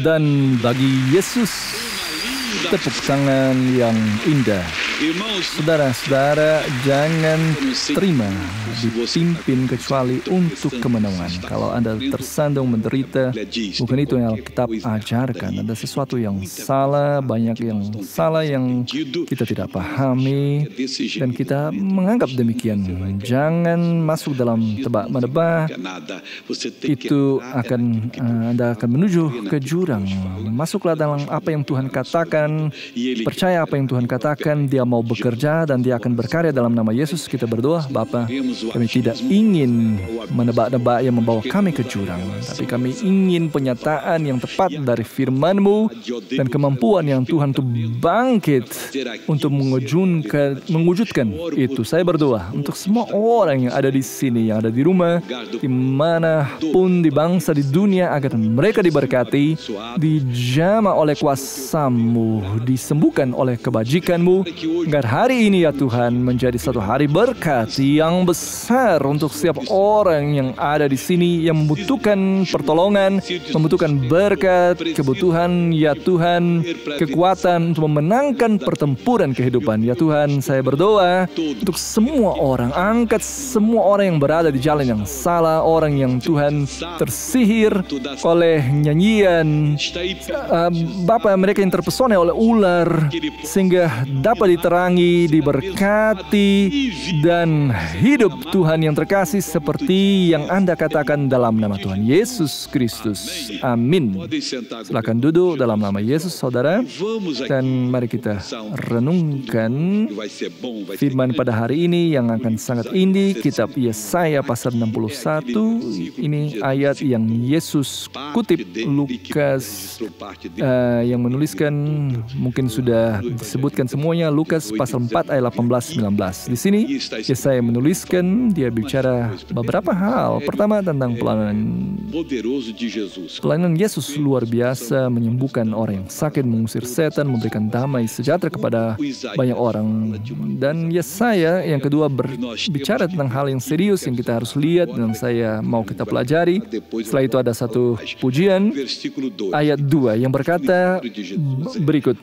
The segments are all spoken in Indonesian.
Dan bagi Yesus, tepuk tangan yang indah. Saudara-saudara, jangan terima dipimpin kecuali untuk kemenangan. Kalau Anda tersandung menderita, bukan itu yang Alkitab ajarkan. Ada sesuatu yang salah, banyak yang salah yang kita tidak pahami, dan kita menganggap demikian. Jangan masuk dalam tebak-menebak. Itu Anda akan menuju ke jurang. Masuklah dalam apa yang Tuhan katakan, percaya apa yang Tuhan katakan. Dia mau bekerja dan Dia akan berkarya dalam nama Yesus. Kita berdoa, Bapa, kami tidak ingin menebak-nebak yang membawa kami ke jurang, tapi kami ingin penyataan yang tepat dari firman-Mu dan kemampuan yang Tuhan itu bangkit untuk mewujudkan itu. Saya berdoa untuk semua orang yang ada di sini, yang ada di rumah, dimanapun di bangsa, di dunia, agar mereka diberkati, dijamah oleh kuasa-Mu, disembuhkan oleh kebajikan-Mu, agar hari ini ya Tuhan menjadi satu hari berkat yang besar untuk setiap orang yang ada di sini yang membutuhkan pertolongan, membutuhkan berkat, kebutuhan ya Tuhan, kekuatan untuk memenangkan pertempuran kehidupan. Ya Tuhan, saya berdoa untuk semua orang, angkat semua orang yang berada di jalan yang salah, orang yang Tuhan tersihir oleh nyanyian, Bapa, mereka yang terpesona oleh ular, sehingga dapat diterangi, diberkati, dan hidup Tuhan yang terkasih seperti yang Anda katakan dalam nama Tuhan Yesus Kristus. Amin. Silakan duduk dalam nama Yesus, saudara, dan mari kita renungkan firman pada hari ini yang akan sangat indah. Kitab Yesaya pasal 61. Ini ayat yang Yesus kutip. Lukas yang menuliskan mungkin sudah disebutkan semuanya. Lukas pasal 4 ayat 18-19. Di sini Yesaya menuliskan, dia bicara beberapa hal. Pertama tentang pelayanan Yesus luar biasa, menyembuhkan orang yang sakit, mengusir setan, memberikan damai sejahtera kepada banyak orang. Dan Yesaya yang kedua berbicara tentang hal yang serius yang kita harus lihat dan saya mau kita pelajari. Setelah itu ada satu pujian, ayat 2 yang berkata berikut,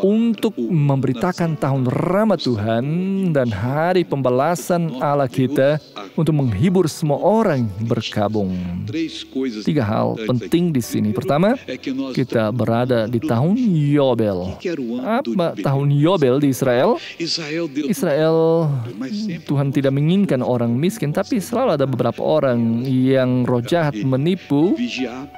untuk memberitakan tahun rahmat Tuhan dan hari pembalasan Allah kita, untuk menghibur semua orang berkabung. 3 hal penting di sini. Pertama, kita berada di tahun Yobel. Apa tahun Yobel di Israel? Israel, Tuhan tidak menginginkan orang miskin, tapi selalu ada beberapa orang yang roh jahat menipu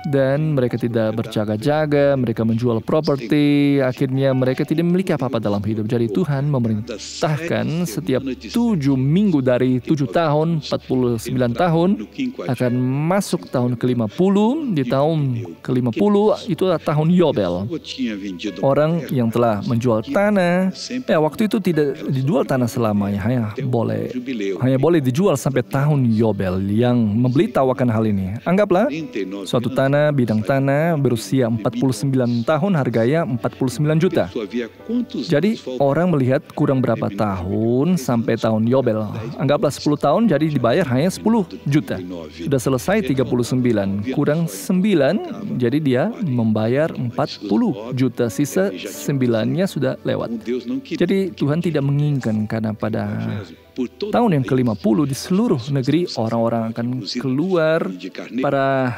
dan mereka tidak berjaga-jaga, mereka menjual properti, akhirnya mereka tidak memiliki apa-apa dalam hidup. Jadi Tuhan memerintahkan setiap 7 minggu dari 7 tahun, 49 tahun, akan masuk tahun ke-50. Di tahun ke-50 itu adalah tahun Yobel. Orang yang telah menjual tanah, waktu itu tidak dijual tanah selamanya, hanya boleh dijual sampai tahun Yobel. Yang memberitahukan hal ini, anggaplah suatu tanah, bidang tanah berusia 49 tahun, harganya 49 juta. Jadi orang melihat kurang berapa tahun sampai tahun Yobel. Anggaplah 10 tahun, jadi dibayar hanya 10 juta. Sudah selesai 39, kurang 9, jadi dia membayar 40 juta. Sisa 9-nya sudah lewat. Jadi Tuhan tidak menginginkan, karena pada tahun yang ke-50 di seluruh negeri orang-orang akan keluar, para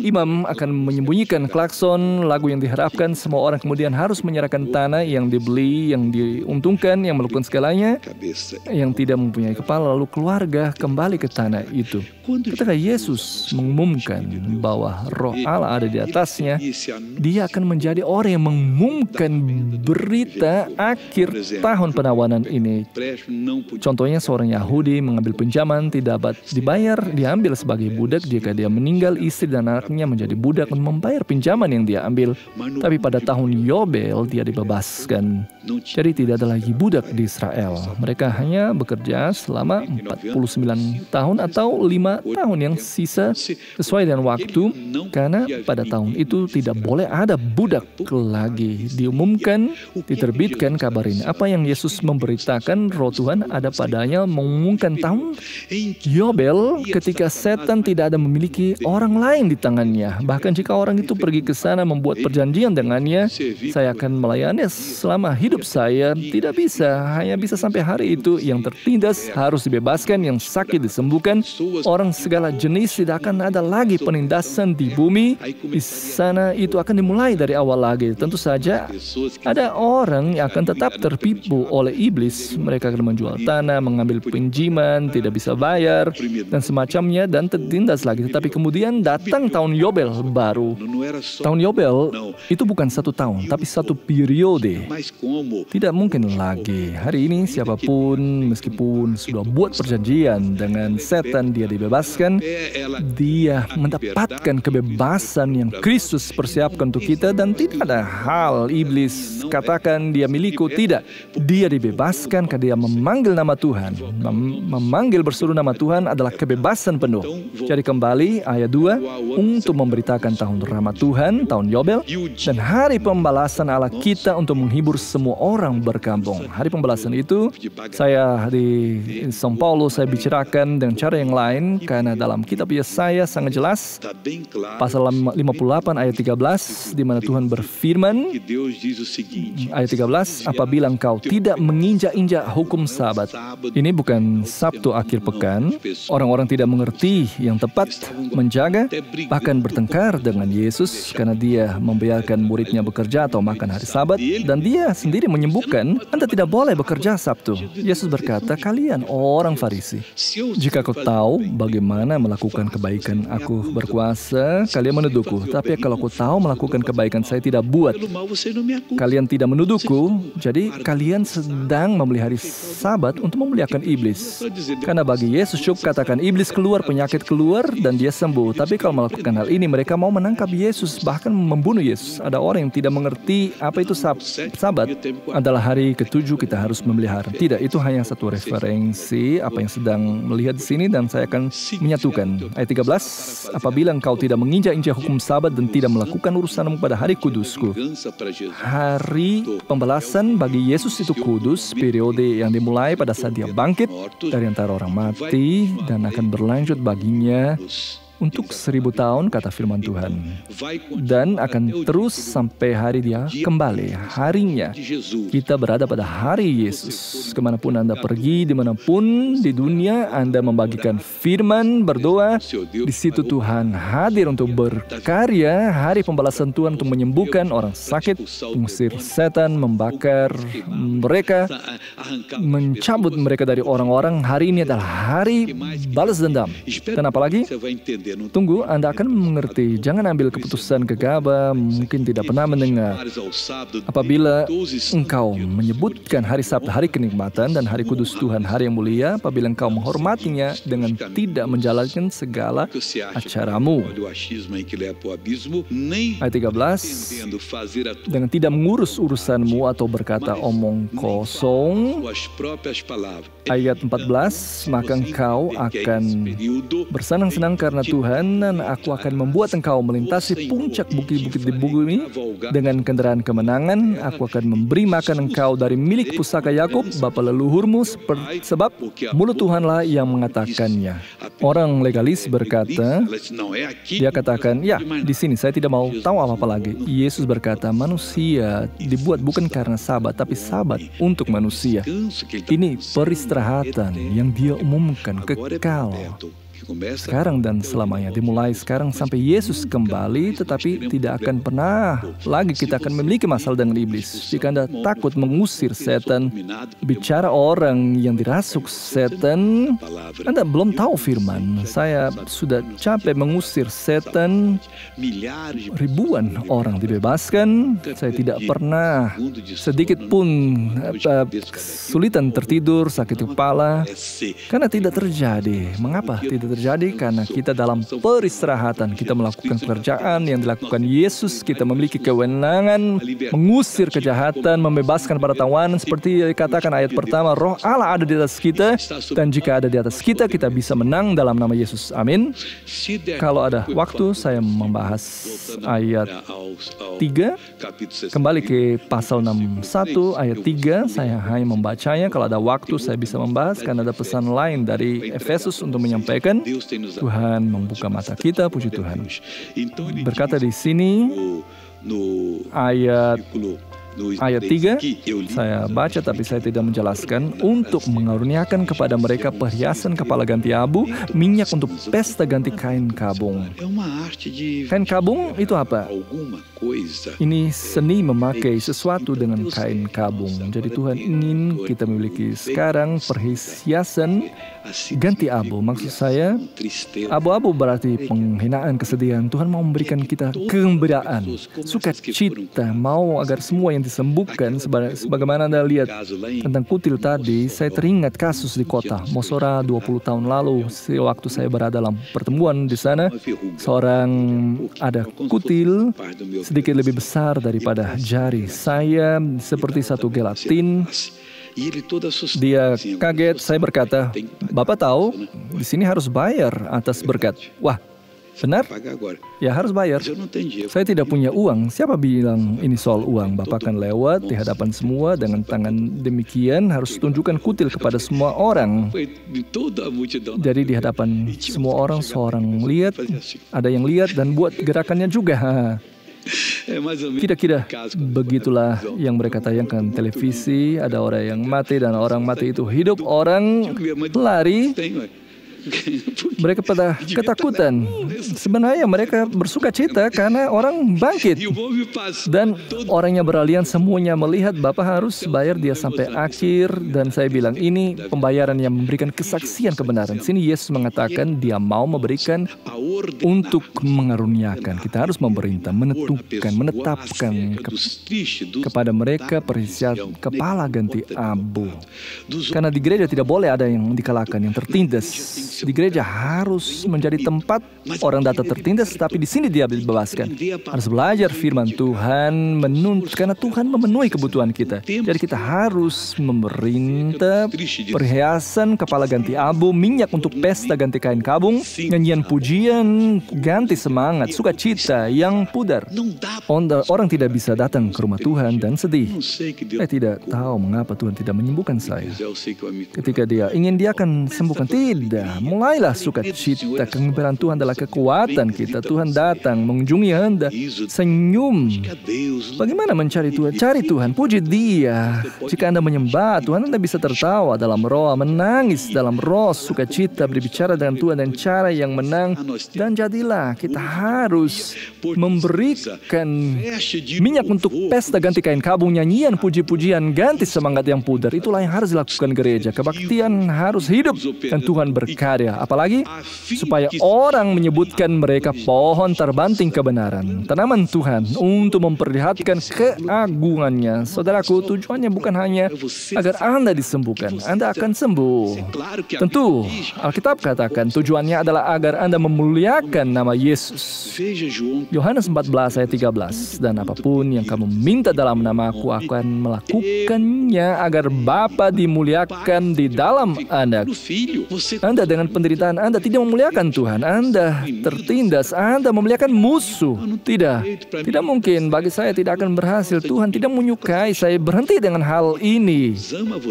imam akan menyembunyikan klakson, lagu yang diharapkan, semua orang kemudian harus menyerahkan tanah yang dibeli, yang diuntungkan, yang melakukan segalanya, yang tidak mempunyai kepala, lalu keluarga kembali ke tanah itu. Ketika Yesus mengumumkan bahwa roh Allah ada di atasnya, dia akan menjadi orang yang mengumumkan berita akhir tahun penawanan ini. Contohnya seorang Yahudi mengambil pinjaman, tidak dapat dibayar, diambil sebagai budak. Jika dia meninggal, istri dan anaknya menjadi budak untuk membayar pinjaman yang dia ambil. Tapi pada tahun Yobel dia dibebaskan. Jadi tidak ada lagi budak di Israel. Mereka hanya bekerja selama 49 tahun atau 5 tahun yang sisa sesuai dengan waktu, karena pada tahun itu tidak boleh ada budak lagi. Diumumkan, diterbitkan kabar ini. Apa yang Yesus memberitakan, roh Tuhan ada pada kepadanya mengumumkan tahun Yobel ketika setan tidak ada memiliki orang lain di tangannya. Bahkan jika orang itu pergi ke sana membuat perjanjian dengannya, saya akan melayani selama hidup saya. Tidak bisa, hanya bisa sampai hari itu. Yang tertindas harus dibebaskan, yang sakit disembuhkan. Orang segala jenis tidak akan ada lagi penindasan di bumi. Di sana itu akan dimulai dari awal lagi. Tentu saja ada orang yang akan tetap tertipu oleh iblis. Mereka akan menjual tanah, mengambil pinjaman, tidak bisa bayar, dan semacamnya, dan tertindas lagi. Tetapi kemudian datang tahun Yobel baru. Tahun Yobel itu bukan satu tahun, tapi satu periode. Tidak mungkin lagi. Hari ini siapapun, meskipun sudah buat perjanjian dengan setan, dia dibebaskan. Dia mendapatkan kebebasan yang Kristus persiapkan untuk kita, dan tidak ada hal iblis katakan dia milikku. Tidak. Dia dibebaskan karena dia memanggil nama Tuhan. Memanggil berseru nama Tuhan adalah kebebasan penuh. Jadi kembali ayat 2, untuk memberitakan tahun rahmat Tuhan, tahun Yobel, dan hari pembalasan Allah kita untuk menghibur semua orang berkampung. Hari pembalasan itu, saya di São Paulo, saya bicarakan dengan cara yang lain, karena dalam kitab Yesaya sangat jelas, pasal 58 ayat 13, di mana Tuhan berfirman, ayat 13, apabila engkau tidak menginjak-injak hukum Sabat. Ini bukan Sabtu akhir pekan. Orang-orang tidak mengerti yang tepat menjaga, bahkan bertengkar dengan Yesus karena dia membiarkan muridnya bekerja atau makan hari Sabat, dan dia sendiri menyembuhkan, Anda tidak boleh bekerja Sabtu. Yesus berkata, kalian orang Farisi, jika kau tahu bagaimana melakukan kebaikan aku berkuasa, kalian menuduhku. Tapi kalau kau tahu melakukan kebaikan saya tidak buat, kalian tidak menuduhku. Jadi kalian sedang memelihara Sabat untuk memuliakan iblis. Karena bagi Yesus cukup katakan iblis keluar, penyakit keluar, dan dia sembuh. Tapi kalau melakukan hal ini, mereka mau menangkap Yesus, bahkan membunuh Yesus. Ada orang yang tidak mengerti apa itu Sabat adalah hari ke-7 kita harus memelihara. Tidak, itu hanya satu referensi apa yang sedang melihat di sini, dan saya akan menyatukan. Ayat 13, apabila engkau tidak menginjak-injak hukum Sabat dan tidak melakukan urusanmu pada hari kudusku. Hari pembalasan bagi Yesus itu kudus, periode yang dimulai pada saat dia bangkit dari antara orang mati dan akan berlanjut baginya untuk 1000 tahun, kata firman Tuhan. Dan akan terus sampai hari dia kembali. Harinya, kita berada pada hari Yesus. Kemanapun Anda pergi, dimanapun di dunia, Anda membagikan firman, berdoa. Di situ Tuhan hadir untuk berkarya. Hari pembalasan Tuhan untuk menyembuhkan orang sakit, mengusir setan, membakar mereka, mencabut mereka dari orang-orang. Hari ini adalah hari balas dendam. Dan apalagi? Tunggu, Anda akan mengerti. Jangan ambil keputusan gegabah, mungkin tidak pernah mendengar. Apabila engkau menyebutkan hari Sabtu, hari kenikmatan, dan hari kudus Tuhan, hari yang mulia, apabila engkau menghormatinya dengan tidak menjalankan segala acaramu. Ayat 13, dengan tidak mengurus urusanmu atau berkata omong kosong. Ayat 14, maka engkau akan bersenang-senang karena Tuhan, dan aku akan membuat engkau melintasi puncak bukit-bukit di bumi dengan kendaraan kemenangan. Aku akan memberi makan engkau dari milik pusaka Yakub, bapa leluhurmu, sebab mulut Tuhanlah yang mengatakannya. Orang legalis berkata, dia katakan, ya, di sini saya tidak mau tahu apa-apa lagi. Yesus berkata, manusia dibuat bukan karena Sabat, tapi Sabat untuk manusia. Ini peristirahatan yang dia umumkan kekal. Sekarang dan selamanya, dimulai sekarang sampai Yesus kembali, tetapi tidak akan pernah lagi kita akan memiliki masalah dengan iblis. Jika Anda takut mengusir setan, bicara orang yang dirasuk setan, Anda belum tahu firman. Saya sudah capek mengusir setan, ribuan orang dibebaskan. Saya tidak pernah sedikit pun kesulitan tertidur, sakit kepala, karena tidak terjadi. Mengapa tidak terjadi karena kita dalam peristirahatan. Kita melakukan pekerjaan yang dilakukan Yesus. Kita memiliki kewenangan mengusir kejahatan, membebaskan para tawanan. Seperti dikatakan ayat pertama, Roh Allah ada di atas kita. Dan jika ada di atas kita, kita bisa menang dalam nama Yesus. Amin. Kalau ada waktu, saya membahas ayat 3. Kembali ke pasal 61 ayat 3. Saya hanya membacanya. Kalau ada waktu, saya bisa membahas karena ada pesan lain dari Efesus untuk menyampaikan. Tuhan membuka mata kita, puji Tuhan. Berkata di sini ayat 3, saya baca tapi saya tidak menjelaskan. Untuk mengaruniakan kepada mereka perhiasan kepala ganti abu, minyak untuk pesta ganti kain kabung. Kain kabung itu apa? Ini seni memakai sesuatu dengan kain kabung. Jadi Tuhan ingin kita memiliki sekarang perhiasan ganti abu. Maksud saya, abu-abu berarti penghinaan, kesedihan. Tuhan mau memberikan kita kegembiraan, sukacita, mau agar semua yang disembuhkan. Sebagaimana Anda lihat tentang kutil tadi, saya teringat kasus di kota Mosora 20 tahun lalu. Waktu saya berada dalam pertemuan di sana, seorang ada kutil sedikit lebih besar daripada jari saya, seperti satu gelatin. Dia kaget. Saya berkata, Bapak tahu, di sini harus bayar atas berkat. Wah, benar? Ya, harus bayar. Saya tidak punya uang. Siapa bilang ini soal uang? Bapak akan lewat di hadapan semua dengan tangan demikian, harus tunjukkan kutil kepada semua orang. Jadi di hadapan semua orang, seorang lihat, ada yang lihat dan buat gerakannya juga. Kira-kira begitulah yang mereka tayangkan televisi. Ada orang yang mati dan orang mati itu hidup. Orang lari. Mereka pada ketakutan. Sebenarnya mereka bersuka cita karena orang bangkit. Dan orangnya beralian, semuanya melihat Bapak harus bayar dia sampai akhir. Dan saya bilang, ini pembayaran yang memberikan kesaksian kebenaran. Sini Yesus mengatakan dia mau memberikan untuk mengaruniakan. Kita harus memerintah, menetapkan kepada mereka perhiasan kepala ganti abu. Karena di gereja tidak boleh ada yang dikalahkan, yang tertindas. Di gereja harus menjadi tempat orang datang tertindas, tapi di sini dia dibebaskan. Harus belajar firman Tuhan, menuntut, karena Tuhan memenuhi kebutuhan kita. Jadi kita harus memerintah perhiasan kepala ganti abu, minyak untuk pesta ganti kain kabung, nyanyian pujian, ganti semangat, sukacita yang pudar. Orang tidak bisa datang ke rumah Tuhan dan sedih. Saya tidak tahu mengapa Tuhan tidak menyembuhkan saya. Ketika dia ingin, dia akan sembuhkan. Tidak. Mulailah sukacita, kegembiraan Tuhan adalah kekuatan kita. Tuhan datang mengunjungi Anda, senyum. Bagaimana mencari Tuhan? Cari Tuhan, puji Dia. Jika Anda menyembah Tuhan, Anda bisa tertawa dalam roh, menangis dalam roh, sukacita, berbicara dengan Tuhan dan cara yang menang. Dan jadilah kita harus memberikan minyak untuk pesta ganti kain kabung, nyanyian, puji-pujian, ganti semangat yang pudar. Itulah yang harus dilakukan gereja. Kebaktian harus hidup dan Tuhan berkarya. Apalagi supaya orang menyebutkan mereka pohon terbanting kebenaran, tanaman Tuhan untuk memperlihatkan keagungannya. Saudaraku, tujuannya bukan hanya agar Anda disembuhkan. Anda akan sembuh. Tentu, Alkitab katakan tujuannya adalah agar Anda memuliakan nama Yesus. Yohanes 14 ayat 13. Dan apapun yang kamu minta dalam nama-Aku akan melakukannya agar Bapa dimuliakan di dalam Anda. Anda dengan penderitaan Anda tidak memuliakan Tuhan. Anda tertindas, Anda memuliakan musuh. Tidak mungkin. Bagi saya tidak akan berhasil. Tuhan tidak menyukai saya berhenti dengan hal ini.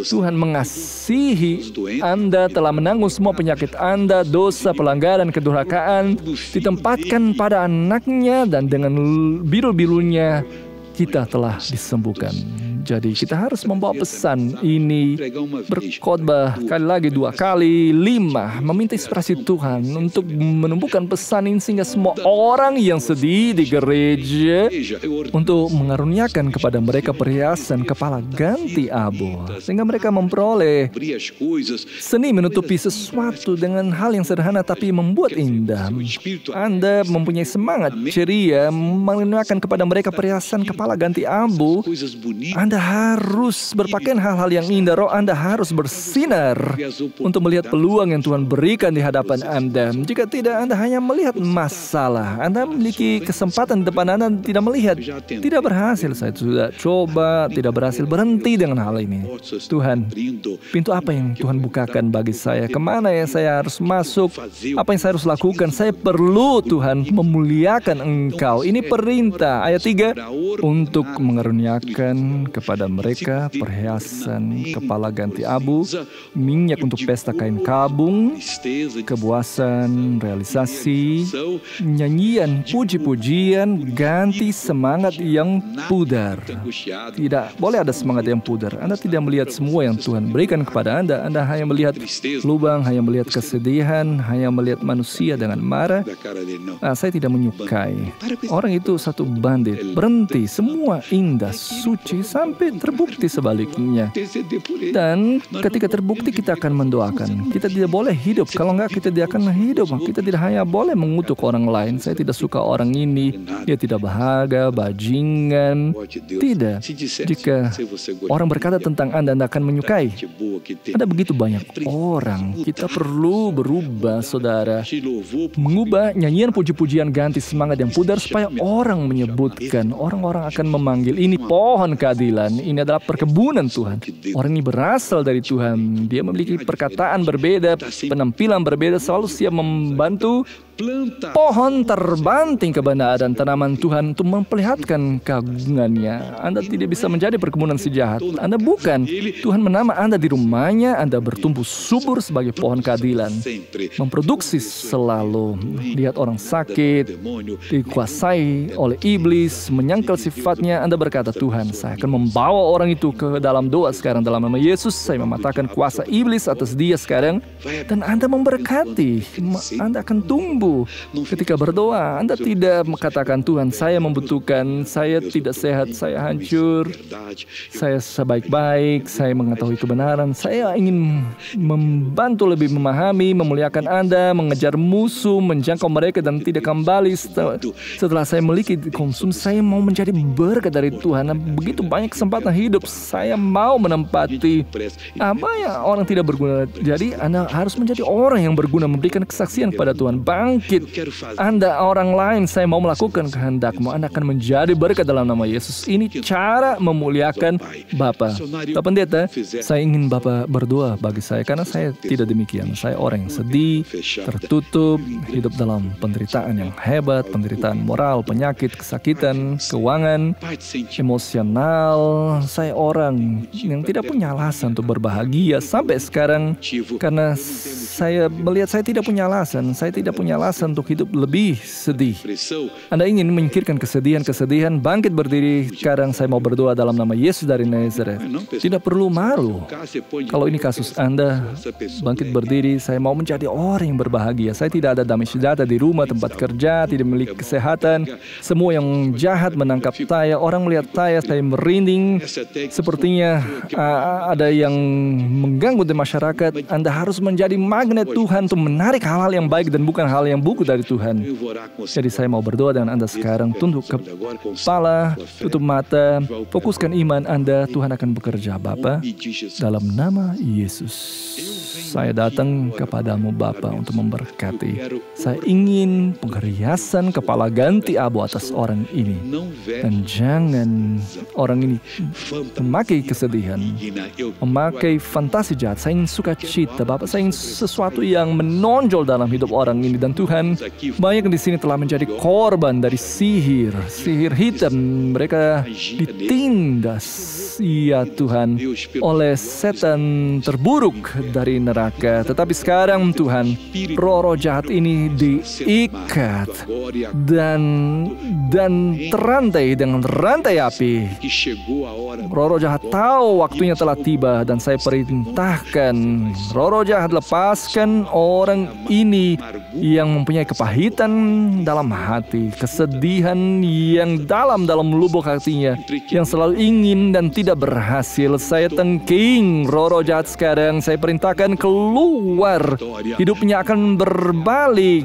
Tuhan mengasihi Anda, telah menanggung semua penyakit Anda, dosa, pelanggaran, kedurhakaan, ditempatkan pada anaknya, dan dengan biru-birunya kita telah disembuhkan. Jadi kita harus membawa pesan ini, berkhotbah kali lagi, 2 kali, 5, meminta inspirasi Tuhan untuk menumbuhkan pesan ini sehingga semua orang yang sedih di gereja untuk mengaruniakan kepada mereka perhiasan kepala ganti abu, sehingga mereka memperoleh seni menutupi sesuatu dengan hal yang sederhana tapi membuat indah. Anda mempunyai semangat ceria mengenakan kepada mereka perhiasan kepala ganti abu. Anda Anda harus berpakaian hal-hal yang indah. Roh Anda harus bersinar untuk melihat peluang yang Tuhan berikan di hadapan Anda. Jika tidak, Anda hanya melihat masalah. Anda memiliki kesempatan di depan Anda tidak melihat. Tidak berhasil, saya sudah coba, tidak berhasil. Berhenti dengan hal ini. Tuhan, pintu apa yang Tuhan bukakan bagi saya? Kemana yang saya harus masuk? Apa yang saya harus lakukan? Saya perlu, Tuhan, memuliakan Engkau. Ini perintah. Ayat 3, untuk mengaruniakan kepada mereka perhiasan kepala ganti abu, minyak untuk pesta kain kabung, kepuasan, realisasi, nyanyian, puji-pujian, ganti semangat yang pudar. Tidak boleh ada semangat yang pudar. Anda tidak melihat semua yang Tuhan berikan kepada Anda. Anda hanya melihat lubang, hanya melihat kesedihan, hanya melihat manusia dengan marah. Saya tidak menyukai. Orang itu satu bandit. Berhenti. Semua indah, suci, sampai terbukti sebaliknya. Dan ketika terbukti, kita akan mendoakan. Kita tidak boleh hidup. Kalau enggak, kita tidak akan hidup. Kita tidak hanya boleh mengutuk orang lain. Saya tidak suka orang ini. Dia tidak bahagia, bajingan. Tidak. Jika orang berkata tentang Anda akan menyukai. Ada begitu banyak orang. Kita perlu berubah, saudara. Mengubah nyanyian puji-pujian ganti semangat yang pudar supaya orang menyebutkan. Orang-orang akan memanggil ini pohon keadilan. Ini adalah perkebunan Tuhan. Orang ini berasal dari Tuhan. Dia memiliki perkataan berbeda, penampilan berbeda, selalu siap membantu. Pohon terbanting kebenaran tanaman Tuhan untuk memperlihatkan keagungannya. Anda tidak bisa menjadi perkebunan si jahat. Anda bukan. Tuhan menama Anda di rumahnya. Anda bertumbuh subur sebagai pohon keadilan. Memproduksi selalu. Lihat orang sakit, dikuasai oleh iblis, menyangkal sifatnya. Anda berkata, Tuhan, saya akan membawa orang itu ke dalam doa sekarang. Dalam nama Yesus, saya mematahkan kuasa iblis atas dia sekarang. Dan Anda memberkati. Anda akan tumbuh. Ketika berdoa, Anda tidak mengatakan, Tuhan, saya membutuhkan, saya tidak sehat, saya hancur, saya sebaik-baik, saya mengetahui kebenaran, saya ingin membantu lebih memahami, memuliakan Anda, mengejar musuh, menjangkau mereka dan tidak kembali. Setelah saya memiliki konsumsi, saya mau menjadi berkat dari Tuhan. Begitu banyak kesempatan hidup, saya mau menempati apa yang orang tidak berguna. Jadi Anda harus menjadi orang yang berguna, memberikan kesaksian kepada Tuhan. Bangkit. Anda orang lain, saya mau melakukan kehendak-Mu. Anda akan menjadi berkat dalam nama Yesus. Ini cara memuliakan Bapa. Pak Pendeta, saya ingin Bapak berdoa bagi saya, karena saya tidak demikian. Saya orang yang sedih, tertutup, hidup dalam penderitaan yang hebat, penderitaan moral, penyakit, kesakitan, keuangan, emosional. Saya orang yang tidak punya alasan untuk berbahagia sampai sekarang, karena saya melihat saya tidak punya alasan. Saya tidak punya alasan untuk hidup lebih sedih. Anda ingin menyingkirkan kesedihan, bangkit berdiri. Sekarang saya mau berdoa dalam nama Yesus dari Nazaret. Tidak perlu malu. Kalau ini kasus Anda, bangkit berdiri. Saya mau menjadi orang yang berbahagia. Saya tidak ada damai sejahtera di rumah, tempat kerja, tidak memiliki kesehatan. Semua yang jahat menangkap saya. Orang melihat saya merinding. Sepertinya ada yang mengganggu di masyarakat. Anda harus menjadi magnet Tuhan untuk menarik hal-hal yang baik dan bukan hal yang buruk dari Tuhan. Jadi saya mau berdoa dengan Anda sekarang. Tunduk kepala, tutup mata, fokuskan iman Anda. Tuhan akan bekerja, Bapa. Dalam nama Yesus, saya datang kepadamu, Bapa, untuk memberkati. Saya ingin perhiasan kepala ganti abu atas orang ini. Dan jangan orang ini memakai kesedihan, memakai fantasi jahat. Saya ingin sukacita, Bapak. Saya ingin sesuatu yang menonjol dalam hidup orang ini. Dan Tuhan, banyak di sini telah menjadi korban dari sihir hitam. Mereka ditindas, ya Tuhan, oleh setan terburuk dari neraka. Tetapi sekarang Tuhan, roh-roh jahat ini diikat dan terantai dengan rantai api. Roh-roh jahat tahu waktunya telah tiba, dan saya perintahkan roh-roh jahat, lepaskan orang ini yang mempunyai kepahitan dalam hati, kesedihan yang dalam lubuk hatinya, yang selalu ingin dan tidak tidak berhasil. Saya tengking roh jahat sekarang. Saya perintahkan keluar. Hidupnya akan berbalik.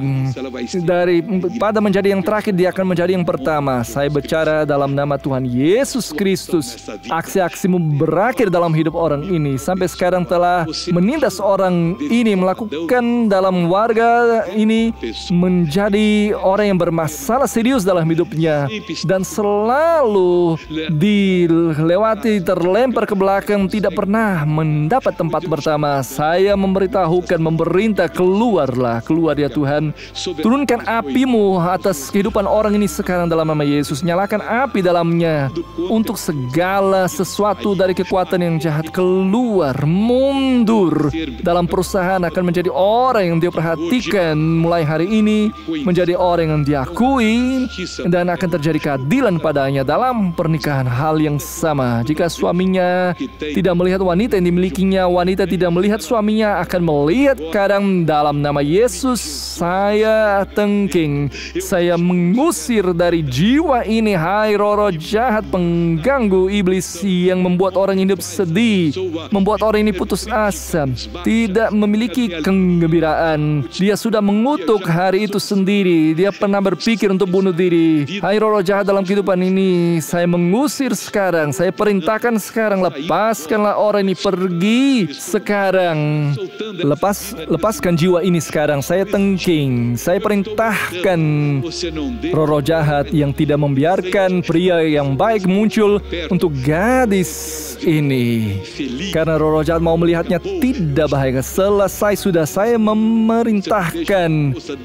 Daripada menjadi yang terakhir, dia akan menjadi yang pertama. Saya bicara dalam nama Tuhan Yesus Kristus. Aksi-aksimu berakhir dalam hidup orang ini. Sampai sekarang telah menindas orang ini, melakukan dalam warga ini menjadi orang yang bermasalah serius dalam hidupnya. Dan selalu dilewati, terlempar ke belakang, tidak pernah mendapat tempat pertama. Saya memberitahukan, memerintah, keluarlah, keluar ya Tuhan. Turunkan apimu atas kehidupan orang ini sekarang dalam nama Yesus. Nyalakan api dalamnya untuk segala sesuatu dari kekuatan yang jahat. Keluar, mundur. Dalam perusahaan akan menjadi orang yang dia perhatikan mulai hari ini, menjadi orang yang diakui, dan akan terjadi keadilan padanya dalam pernikahan. Hal yang sama, jika suaminya tidak melihat wanita yang dimilikinya, wanita tidak melihat suaminya, akan melihat kadang dalam nama Yesus. Saya tengking, saya mengusir dari jiwa ini, hai roh jahat pengganggu iblis yang membuat orang hidup sedih, membuat orang ini putus asa, tidak memiliki kegembiraan. Dia sudah mengutuk hari itu sendiri, dia pernah berpikir untuk bunuh diri. Hai roh jahat dalam kehidupan ini, saya mengusir sekarang, saya perintahkan sekarang, lepaskanlah orang ini, pergi sekarang. Lepaskan jiwa ini sekarang. Saya tengking, saya perintahkan roh jahat yang tidak membiarkan pria yang baik muncul untuk gadis ini. Karena roh jahat mau melihatnya tidak bahagia. Selesai sudah, saya memerintahkan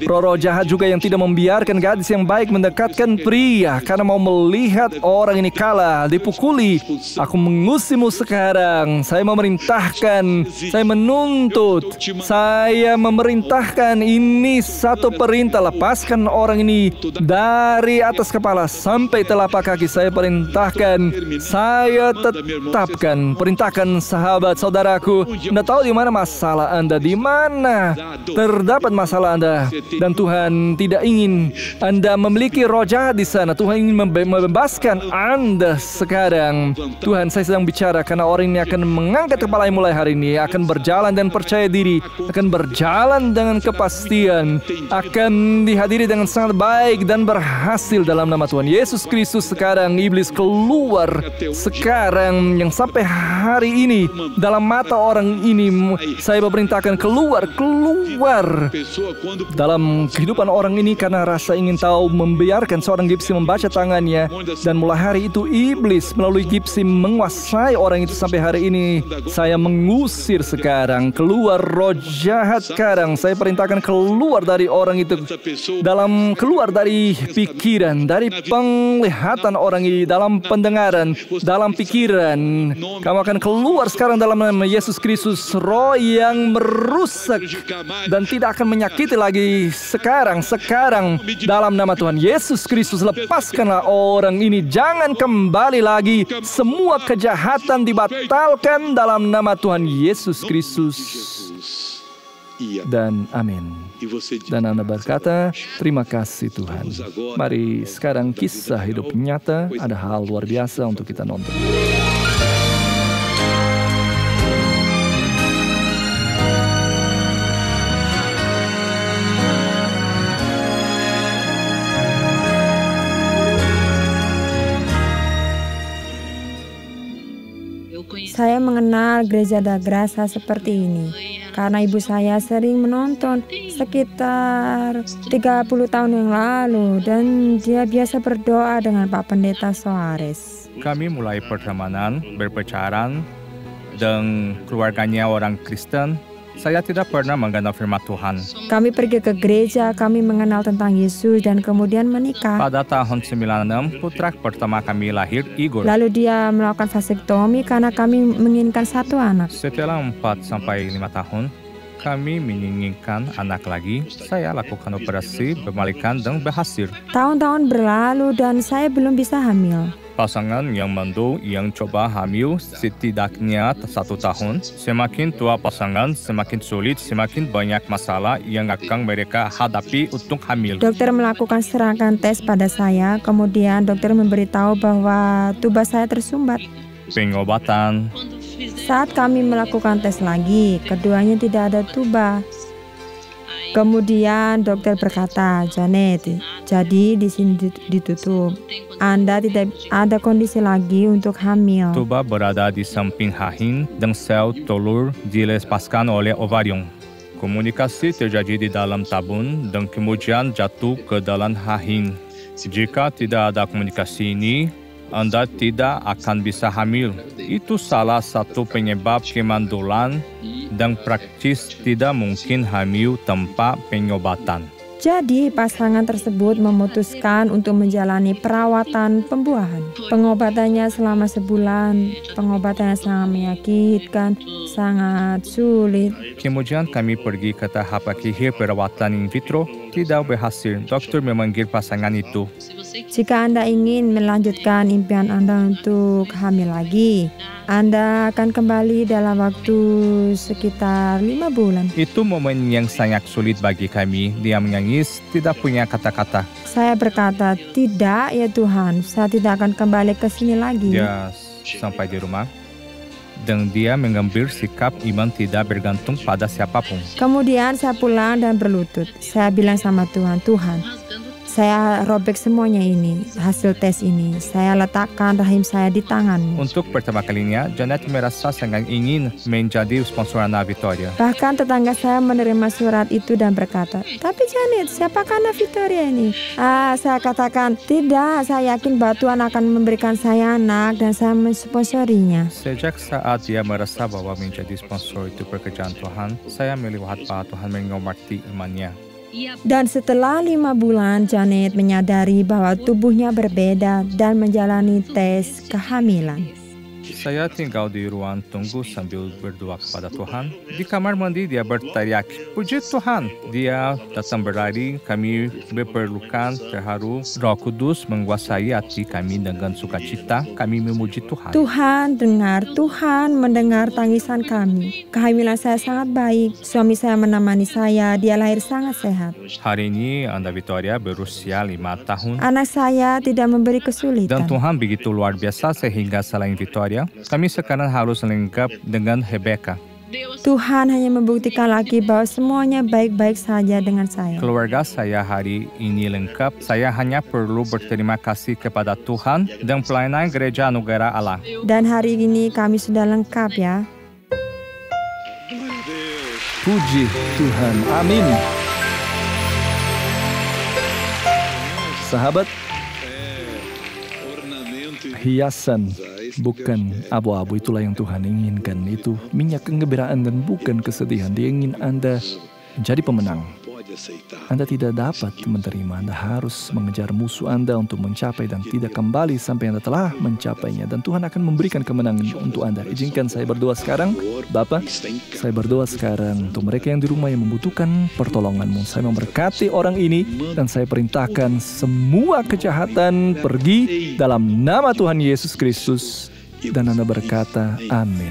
roh jahat juga yang tidak membiarkan gadis yang baik mendekatkan pria, karena mau melihat orang ini kalah, dipukuli. Aku mengusirmu sekarang. Saya memerintahkan, saya menuntut, saya memerintahkan, ini satu perintah, lepaskan orang ini dari atas kepala sampai telapak kaki. Saya perintahkan, saya tetapkan, perintahkan sahabat saudaraku. Anda tahu di mana masalah Anda, di mana terdapat masalah Anda, dan Tuhan tidak ingin Anda memiliki roh jahat di sana. Tuhan ingin membebaskan Anda sekarang. Tuhan, saya sedang bicara karena orang ini akan mengangkat kepalanya mulai hari ini, akan berjalan dan percaya diri, akan berjalan dengan kepastian, akan dihadiri dengan sangat baik dan berhasil dalam nama Tuhan Yesus Kristus. Sekarang iblis keluar sekarang, yang sampai hari ini dalam mata orang ini saya memerintahkan keluar dalam kehidupan orang ini, karena rasa ingin tahu membiarkan seorang gipsi membaca tangannya, dan mulai hari itu iblis melalui gipsi menguasai orang itu sampai hari ini. Saya mengusir sekarang, keluar roh jahat sekarang. Saya perintahkan keluar dari orang itu, keluar dari pikiran, dari penglihatan orang ini, dalam pendengaran, dalam pikiran. Kamu akan keluar sekarang dalam nama Yesus Kristus. Roh yang merusak dan tidak akan menyakiti lagi sekarang dalam nama Tuhan Yesus Kristus. Lepaskanlah orang ini, jangan kembali lagi. Semua kejahatan dibatalkan dalam nama Tuhan Yesus Kristus. Dan amin. Dan Anda berkata, terima kasih Tuhan. Mari sekarang kisah hidup nyata. Ada hal luar biasa untuk kita nonton. Saya mengenal Gereja Da Graça seperti ini karena ibu saya sering menonton sekitar 30 tahun yang lalu, dan dia biasa berdoa dengan Pak Pendeta Soares. Kami mulai pertemanan, berpacaran, dan keluarganya orang Kristen. Saya tidak pernah mengenal firman Tuhan. Kami pergi ke gereja, kami mengenal tentang Yesus, dan kemudian menikah. Pada tahun 96, putra pertama kami lahir, Igor. Lalu dia melakukan vasektomi karena kami menginginkan satu anak. Setelah 4-5 tahun, kami menginginkan anak lagi. Saya lakukan operasi pembalikan dan berhasil. Tahun-tahun berlalu dan saya belum bisa hamil. Pasangan yang mandu yang coba hamil setidaknya 1 tahun. Semakin tua pasangan, semakin sulit, semakin banyak masalah yang akan mereka hadapi untuk hamil. Dokter melakukan serangkaian tes pada saya, kemudian dokter memberitahu bahwa tuba saya tersumbat. pengobatan. Saat kami melakukan tes lagi, keduanya tidak ada tuba. Kemudian dokter berkata, Janet, jadi di sini ditutup. Anda tidak ada kondisi lagi untuk hamil. Tuba berada di samping rahim dan sel telur dilepaskan oleh ovarium. Komunikasi terjadi di dalam tabung dan kemudian jatuh ke dalam rahim. Jika tidak ada komunikasi ini, Anda tidak akan bisa hamil. Itu salah satu penyebab kemandulan dan praktis tidak mungkin hamil tanpa pengobatan. Jadi pasangan tersebut memutuskan untuk menjalani perawatan pembuahan. Pengobatannya selama sebulan, pengobatannya sangat menyakitkan, sangat sulit. Kemudian kami pergi ke tahap akhir perawatan in vitro, tidak berhasil. Dokter memanggil pasangan itu. Jika Anda ingin melanjutkan impian Anda untuk hamil lagi, Anda akan kembali dalam waktu sekitar 5 bulan. Itu momen yang sangat sulit bagi kami. Dia menangis, tidak punya kata-kata. Saya berkata, tidak ya Tuhan, saya tidak akan kembali ke sini lagi. Dia sampai di rumah, dan dia mengambil sikap iman tidak bergantung pada siapapun. Kemudian saya pulang dan berlutut. Saya bilang sama Tuhan, Tuhan, saya robek semuanya ini, hasil tes ini. Saya letakkan rahim saya di tangan-Mu. Untuk pertama kalinya, Janet merasa sangat ingin menjadi sponsor Ana Victoria. Bahkan tetangga saya menerima surat itu dan berkata, tapi Janet, siapakah Ana Victoria ini? Saya katakan, tidak, saya yakin bahwa Tuhan akan memberikan saya anak dan saya mensponsorinya. Sejak saat dia merasa bahwa menjadi sponsor itu pekerjaan Tuhan, saya melihat bahwa Tuhan menghormati imannya. Dan setelah 5 bulan, Janet menyadari bahwa tubuhnya berbeda dan menjalani tes kehamilan. Saya tinggal di ruang tunggu sambil berdoa kepada Tuhan. Di kamar mandi dia berteriak, puji Tuhan. Dia datang berlari, kami berpelukan terharu. Roh Kudus menguasai hati kami dengan sukacita. Kami memuji Tuhan. Tuhan dengar, Tuhan mendengar tangisan kami. Kehamilan saya sangat baik. Suami saya menemani saya, dia lahir sangat sehat. Hari ini Ana Victoria berusia 5 tahun. Anak saya tidak memberi Dan kesulitan. Tuhan begitu luar biasa sehingga selain Victoria, kami sekarang harus lengkap dengan Rebecca. Tuhan hanya membuktikan lagi bahwa semuanya baik-baik saja dengan saya. Keluarga saya hari ini lengkap. Saya hanya perlu berterima kasih kepada Tuhan dan pelayanan Gereja Anugerah Allah. Dan hari ini kami sudah lengkap ya. Puji Tuhan. Amin. Sahabat, hiasan bukan abu-abu, itulah yang Tuhan inginkan. Itu minyak kegembiraan dan bukan kesedihan. Dia ingin Anda jadi pemenang. Anda tidak dapat menerima. Anda harus mengejar musuh Anda untuk mencapai dan tidak kembali sampai Anda telah mencapainya. Dan Tuhan akan memberikan kemenangan untuk Anda. Izinkan saya berdoa sekarang. Bapa, saya berdoa sekarang untuk mereka yang di rumah yang membutuhkan pertolongan-Mu. Saya memberkati orang ini dan saya perintahkan semua kejahatan pergi dalam nama Tuhan Yesus Kristus. Dan Anda berkata, amin.